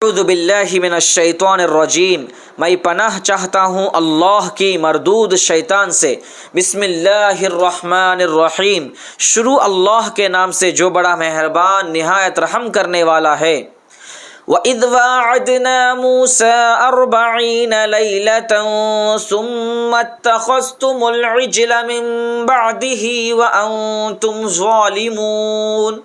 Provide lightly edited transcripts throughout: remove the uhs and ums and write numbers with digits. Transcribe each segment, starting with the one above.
اعوذ باللہ من الشیطان الرجیم، میں پناہ چاہتا ہوں اللہ کی مردود شیطان سے۔ بسم اللہ الرحمن الرحیم، شروع اللہ کے نام سے جو بڑا مہربان نہایت رحم کرنے والا ہے۔ وَإِذْ وَاعَدْنَا مُوسَىٰ 40 لَيْلَةً ثُمَّ اتَّخَذْتُمُ الْعِجْلَ مِن بَعْدِهِ وَأَنْتُمْ ظَالِمُونَ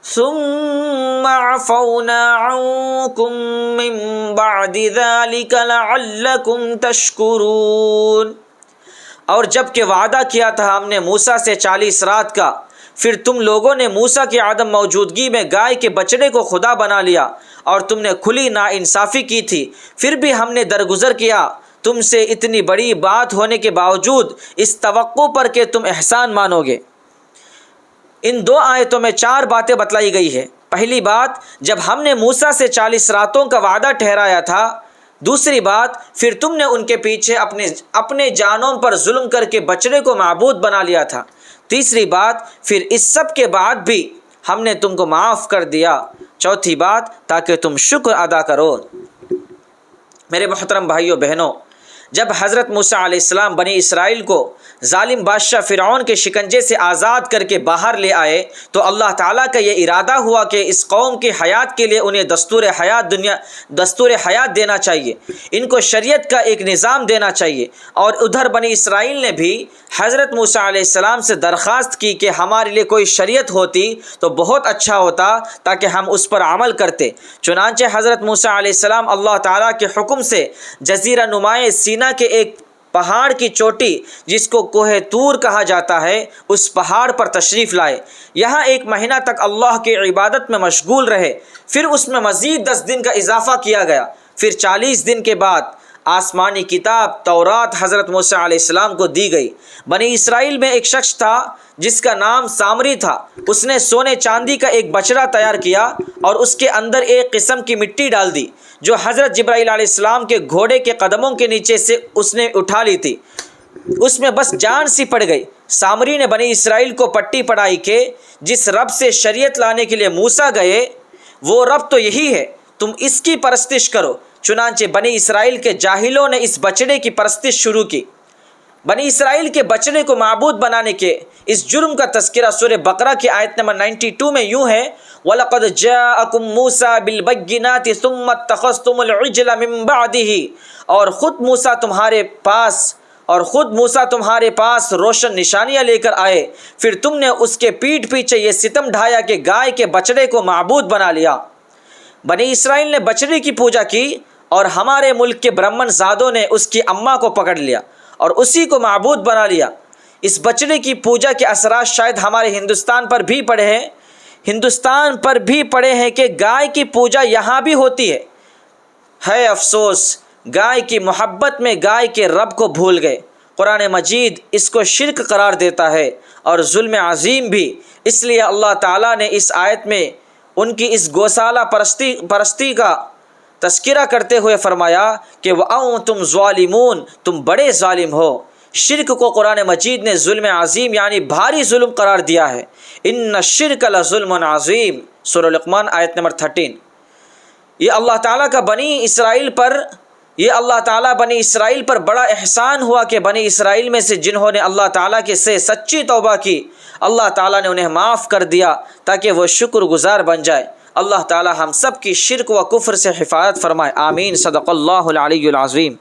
ثُمَّ عَفَوْنَا عَنْكُمْ مِن بَعْدِ ذَلِكَ لَعَلَّكُمْ تَشْكُرُونَ۔ اور جب کہ وعدہ کیا تھا ہم نے موسیٰ سے 40 رات کا، پھر تم لوگوں نے موسیٰ کی عدم موجودگی میں گائے کے بچڑے کو خدا بنا لیا اور تم نے کھلی ناانصافی کی تھی، پھر بھی ہم نے درگزر کیا تم سے اتنی بڑی بات ہونے کے باوجود اس توقع پر کہ تم احسان مانو گے۔ ان 2 آیتوں میں 4 باتیں بتلائی گئی ہے۔ پہلی بات، جب ہم نے موسیٰ سے 40 راتوں کا وعدہ ٹھہرایا تھا۔ دوسری بات، پھر تم نے ان کے پیچھے اپنے جانوں پر ظلم کر کے بچڑے کو معبود بنا لیا تھا۔ تیسری بات، پھر اس سب کے بعد بھی ہم نے تم کو معاف کر دیا۔ چوتھی بات، تاکہ تم شکر ادا کرو۔ میرے محترم بھائیوں بہنوں، جب حضرت موسیٰ علیہ السلام بنی اسرائیل کو ظالم بادشاہ فرعون کے شکنجے سے آزاد کر کے باہر لے آئے تو اللہ تعالیٰ کا یہ ارادہ ہوا کہ اس قوم کی حیات کے لیے انہیں دستور حیات دینا چاہیے، ان کو شریعت کا ایک نظام دینا چاہیے۔ اور ادھر بنی اسرائیل نے بھی حضرت موسیٰ علیہ السلام سے درخواست کی کہ ہمارے لیے کوئی شریعت ہوتی تو بہت اچھا ہوتا تاکہ ہم اس پر عمل کرتے۔ چنانچہ حضرت موسیٰ علیہ السلام اللہ تعالیٰ کے حکم سے جزیرہ نمائے سینا کے ایک پہاڑ کی چوٹی جس کو کوہ طور کہا جاتا ہے، اس پہاڑ پر تشریف لائے۔ یہاں 1 مہینہ تک اللہ کی عبادت میں مشغول رہے، پھر اس میں مزید 10 دن کا اضافہ کیا گیا۔ پھر 40 دن کے بعد آسمانی کتاب تورات حضرت موسیٰ علیہ السلام کو دی گئی۔ بنی اسرائیل میں ایک شخص تھا جس کا نام سامری تھا۔ اس نے سونے چاندی کا ایک بچڑا تیار کیا اور اس کے اندر ایک قسم کی مٹی ڈال دی جو حضرت جبرائیل علیہ السلام کے گھوڑے کے قدموں کے نیچے سے اس نے اٹھا لی تھی۔ اس میں بس جان سی پڑ گئی۔ سامری نے بنی اسرائیل کو پٹی پڑھائی کہ جس رب سے شریعت لانے کے لیے موسیٰ گئے وہ رب تو یہی ہے، تم اس کی پرستش کرو۔ چنانچہ بنی اسرائیل کے جاہلوں نے اس بچڑے کی پرستش شروع کی۔ بنی اسرائیل کے بچڑے کو معبود بنانے کے اس جرم کا تذکرہ سورہ بقرہ کی آیت نمبر 92 میں یوں ہے، وَلَقَدْ جَاءَكُم مُوسَىٰ بِالْبَيِّنَاتِ ثُمَّ اتَّخَذْتُمُ الْعِجْلَ مِن بَعْدِهِ، اور خود موسیٰ تمہارے پاس روشن نشانیاں لے کر آئے، پھر تم نے اس کے پیٹھ پیچھے یہ ستم ڈھایا کہ گائے کے بچڑے کو معبود بنا لیا۔ بنی اسرائیل نے بچڑے کی پوجا کی اور ہمارے ملک کے برہمن زادوں نے اس کی اماں کو پکڑ لیا اور اسی کو معبود بنا لیا۔ اس بچڑے کی پوجا کے اثرات شاید ہمارے ہندوستان پر بھی پڑے ہیں کہ گائے کی پوجا یہاں بھی ہوتی ہے افسوس، گائے کی محبت میں گائے کے رب کو بھول گئے۔ قرآن مجید اس کو شرک قرار دیتا ہے اور ظلم عظیم بھی۔ اس لیے اللہ تعالیٰ نے اس آیت میں ان کی اس گوسالہ پرستی کا تذکرہ کرتے ہوئے فرمایا کہ وَأَنْتُمْ ظَالِمُونَ، تم بڑے ظالم ہو۔ شرک کو قرآن مجید نے ظلم عظیم یعنی بھاری ظلم قرار دیا ہے۔ ان الشرک لظلم عظیم، سورہ لقمان آیت نمبر 13۔ یہ اللہ تعالیٰ بنی اسرائیل پر بڑا احسان ہوا کہ بنی اسرائیل میں سے جنہوں نے اللہ تعالیٰ کے سے سچی توبہ کی، اللہ تعالیٰ نے انہیں معاف کر دیا تاکہ وہ شکر گزار بن جائے۔ اللہ تعالیٰ ہم سب کی شرک و کفر سے حفاظت فرمائے، آمین۔ صدق اللہ العلی العظیم۔